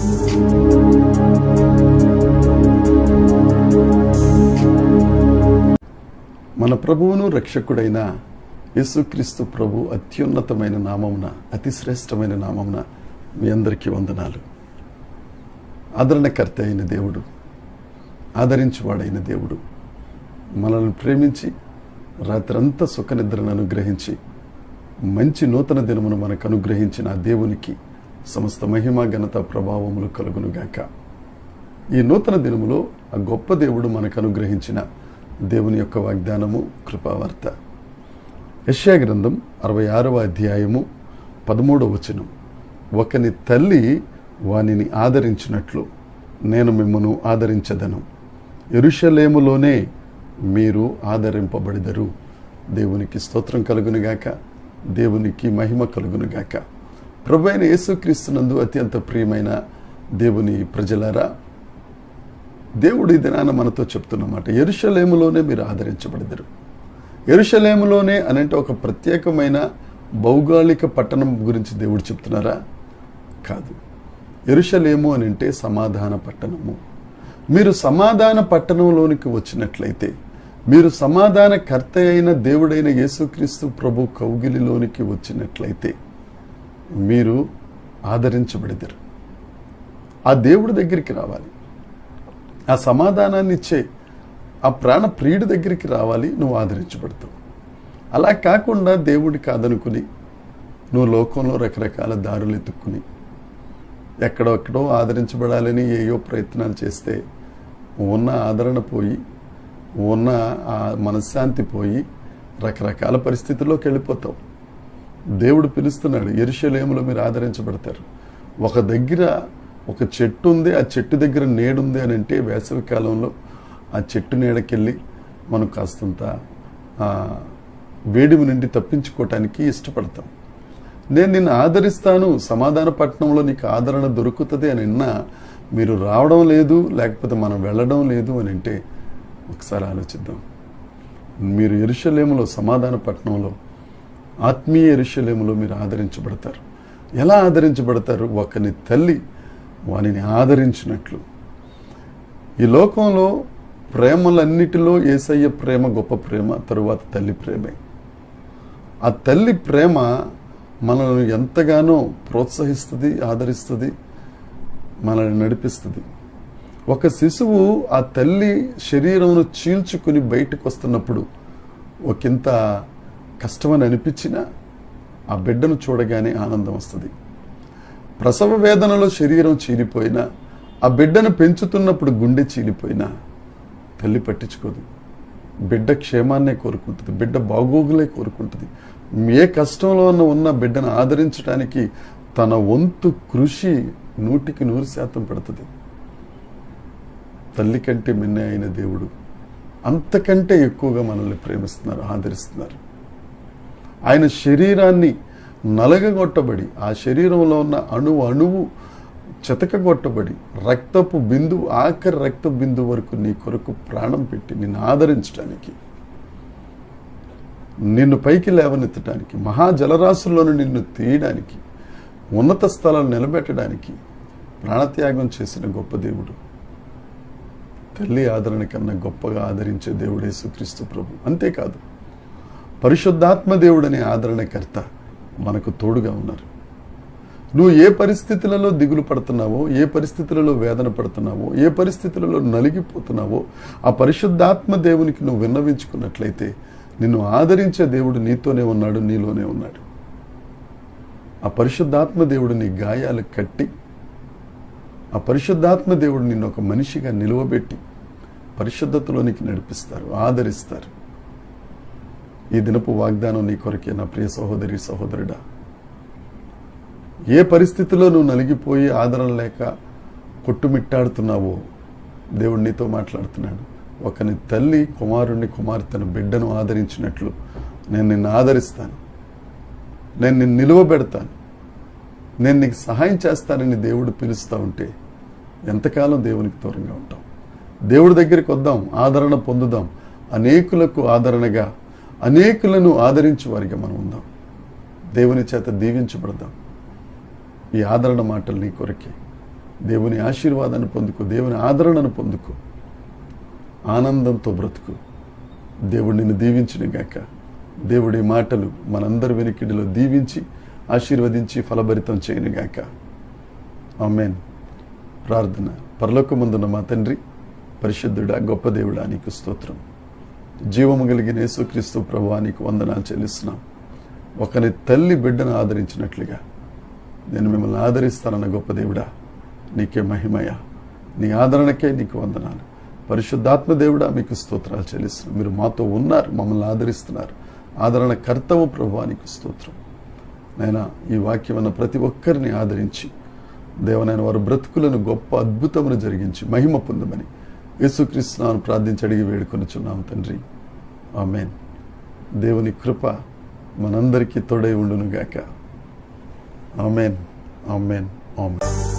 మన ప్రభువును రక్షకుడైన యేసుక్రీస్తు ప్రభు అత్యున్నతమైన నామమున, అతి శ్రేష్టమైన నామమున మీ అందరికీ వందనాలు. ఆదరణకర్త అయిన దేవుడు, ఆదరించువాడైన దేవుడు మనల్ని ప్రేమించి రాత్రంతా సుఖనిద్రను అనుగ్రహించి మంచి నూతన దినమును మనకు అనుగ్రహించిన ఆ దేవునికి సమస్త మహిమ ఘనత ప్రభావములు కలుగునుగాక. ఈ నూతన దినములో ఆ గొప్ప దేవుడు మనకు అనుగ్రహించిన దేవుని యొక్క వాగ్దానము, కృపావార్త. యెషయా గ్రంథం 66వ అధ్యాయము 13వ వచనం. ఒకని తల్లి వానిని ఆదరించినట్లు నేను మిమ్మను ఆదరించదను, యెరూషలేములోనే మీరు ఆదరింపబడిదరు. దేవునికి స్తోత్రం కలుగునుగాక, దేవునికి మహిమ కలుగునుగాక. ప్రభువైన యేసుక్రీస్తునందు అత్యంత ప్రియమైన దేవుని ప్రజలారా, దేవుడు ఈ దినాన మనతో చెప్తున్నమాట, యెరూషలేములోనే మీరు ఆదరించబడిదరు. యెరూషలేములోనే అనంటే ఒక ప్రత్యేకమైన భౌగోళిక పట్టణం గురించి దేవుడు చెప్తున్నారా? కాదు. యెరూషలేము అనంటే సమాధాన పట్టణము. మీరు సమాధాన పట్టణంలోనికి వచ్చినట్లయితే, మీరు సమాధానకర్త అయిన దేవుడైన యేసుక్రీస్తు ప్రభు కౌగిలిలోనికి వచ్చినట్లయితే మీరు ఆదరించబడిదరు. ఆ దేవుడి దగ్గరికి రావాలి, ఆ సమాధానాన్ని ఇచ్చే ఆ ప్రాణ ప్రియుడి దగ్గరికి రావాలి, నువ్వు ఆదరించబడతావు. అలా కాకుండా దేవుడి కాదనుకుని నువ్వు లోకంలో రకరకాల దారులు ఎత్తుక్కుని ఎక్కడెక్కడో ఆదరించబడాలని ఏయో ప్రయత్నాలు చేస్తే ఉన్న ఆదరణ పోయి, ఉన్న ఆ మనశ్శాంతి పోయి రకరకాల పరిస్థితుల్లోకి వెళ్ళిపోతావు. దేవుడు పిలుస్తున్నాడు, యెరూషలేములో మీరు ఆదరించబడతారు. ఒక దగ్గర ఒక చెట్టు ఉంది, ఆ చెట్టు దగ్గర నీడుంది అని అంటే వేసవి కాలంలో ఆ చెట్టు నీడకెళ్ళి మనం కాస్తంత వేడిమి నుండి తప్పించుకోవటానికి ఇష్టపడతాం. నేను నిన్ను ఆదరిస్తాను, సమాధాన పట్టణంలో నీకు ఆదరణ దొరుకుతుంది అని అన్నా మీరు రావడం లేదు, లేకపోతే మనం వెళ్ళడం లేదు అని అంటే ఒకసారి ఆలోచిద్దాం. మీరు యెరూషలేములో, సమాధాన పట్టణంలో, ఆత్మీయ యెరూషలేములో మీరు ఆదరించబడతారు. ఎలా ఆదరించబడతారు? ఒకని తల్లి వానిని ఆదరించినట్లు. ఈ లోకంలో ప్రేమలన్నిటిలో యేసయ్య ప్రేమ గొప్ప ప్రేమ, తరువాత తల్లి ప్రేమే. ఆ తల్లి ప్రేమ మనల్ని ఎంతగానో ప్రోత్సహిస్తుంది, ఆదరిస్తుంది, మనల్ని నడిపిస్తుంది. ఒక శిశువు ఆ తల్లి శరీరమును చీల్చుకుని బయటకు వస్తున్నప్పుడు ఒకంత కష్టమని అనిపించినా ఆ బిడ్డను చూడగానే ఆనందం వస్తుంది. ప్రసవ వేదనలో శరీరం చీలిపోయినా, ఆ బిడ్డను పెంచుతున్నప్పుడు గుండె చీలిపోయినా తల్లి పట్టించుకోదు. బిడ్డ క్షేమాన్నే కోరుకుంటుంది, బిడ్డ బాగోగులే కోరుకుంటుంది. ఏ కష్టంలో ఉన్న బిడ్డను ఆదరించడానికి తన వంతు కృషి 100% పెడుతుంది. తల్లి కంటే మిన్నే అయిన దేవుడు అంతకంటే ఎక్కువగా మనల్ని ప్రేమిస్తున్నారు, ఆదరిస్తున్నారు. ఆయన శరీరాన్ని నలగగొట్టబడి, ఆ శరీరంలో ఉన్న అణువు చెతకగొట్టబడి, రక్తపు బిందువు, ఆఖరి రక్త బిందువు వరకు నీ కొరకు ప్రాణం పెట్టి నిన్ను ఆదరించడానికి, నిన్ను పైకి లేవనెత్తడానికి, మహాజలరాశుల్లోనూ నిన్ను తీయడానికి, ఉన్నత స్థలాలు నిలబెట్టడానికి ప్రాణత్యాగం చేసిన గొప్ప దేవుడు. తల్లి ఆదరణ కన్నా గొప్పగా ఆదరించే దేవుడు యేసుక్రీస్తు ప్రభు. అంతేకాదు, పరిశుద్ధాత్మ దేవుడనే ఆదరణకర్త మనకు తోడుగా ఉన్నారు. నువ్వు ఏ పరిస్థితులలో దిగులు పడుతున్నావో, ఏ పరిస్థితులలో వేదన పడుతున్నావో, ఏ పరిస్థితులలో నలిగిపోతున్నావో, ఆ పరిశుద్ధాత్మ దేవునికి నువ్వు విన్నవించుకున్నట్లయితే నిన్ను ఆదరించే దేవుడు నీతోనే ఉన్నాడు, నీలోనే ఉన్నాడు. ఆ పరిశుద్ధాత్మ దేవుడు నీ గాయాలు కట్టి, ఆ పరిశుద్ధాత్మ దేవుడు నిన్ను ఒక మనిషిగా నిలువబెట్టి పరిశుద్ధతలోనికి నడిపిస్తారు, ఆదరిస్తారు. ఈ దినపు వాగ్దానం నీ కొరకే నా ప్రియ సహోదరి, సహోదరుడా. ఏ పరిస్థితిలో నువ్వు నలిగిపోయి ఆదరణ లేక కొట్టుమిట్టాడుతున్నావో దేవుడు నీతో మాట్లాడుతున్నాడు. ఒకని తల్లి కుమారుణ్ణి, కుమార్తెను, బిడ్డను ఆదరించినట్లు నేను నిన్ను ఆదరిస్తాను, నేను నిన్ను నిలువబెడతాను, నేను నీకు సహాయం చేస్తానని దేవుడు పిలుస్తూ ఉంటే ఎంతకాలం దేవునికి దూరంగా ఉంటాం? దేవుడి దగ్గరికి వద్దాం, ఆదరణ పొందుదాం, అనేకులకు ఆదరణగా, అనేకులను ఆదరించే వారిగా మనం ఉందాం. దేవుని చేత దీవించబడదాం. ఈ ఆదరణ మాటలు నీ కొరకే, దేవుని ఆశీర్వాదాన్ని పొందుకో, దేవుని ఆదరణను పొందుకో, ఆనందంతో బ్రతుకు. దేవుడు నిన్ను దీవించును గాక. దేవుడి మాటలు మనందరి వెనుకిడిలో దీవించి ఆశీర్వదించి ఫలభరితం చేయను గాక. ఆమేన్. ప్రార్థన. పరలోకమందున్న మా తండ్రి, పరిశుద్ధుడా, గొప్ప దేవుడా, నీకు స్తోత్రం. జీవము కలిగిన యేసుక్రీస్తు ప్రభువా, నీకు వందనాలు చెల్లిస్తున్నాం. ఒకరి తల్లి బిడ్డను ఆదరించినట్లుగా నేను మిమ్మల్ని ఆదరిస్తానన్న గొప్ప దేవుడా, నీకే మహిమయ. నీ ఆదరణకే నీకు వందనాలు. పరిశుద్ధాత్మ దేవుడా, మీకు స్తోత్రాలు చెల్లిస్తున్నాం. మీరు మాతో ఉన్నారు, మమ్మల్ని ఆదరిస్తున్నారు. ఆదరణ కర్తవు ప్రభువా, నీకు స్తోత్రం. నైనా ఈ వాక్యం అన్న ప్రతి ఒక్కరిని ఆదరించి దేవనైన వారి బ్రతుకులను గొప్ప అద్భుతమును జరిగించి మహిమ పొందమని యేసుక్రీస్తునామమున ప్రార్థించి అడిగి వేడుకొనుచున్నాము తండ్రి. ఆమేన్. దేవుని కృప మనందరికీ తోడై ఉండును గాక. ఆమేన్. ఆమేన్. ఆమేన్.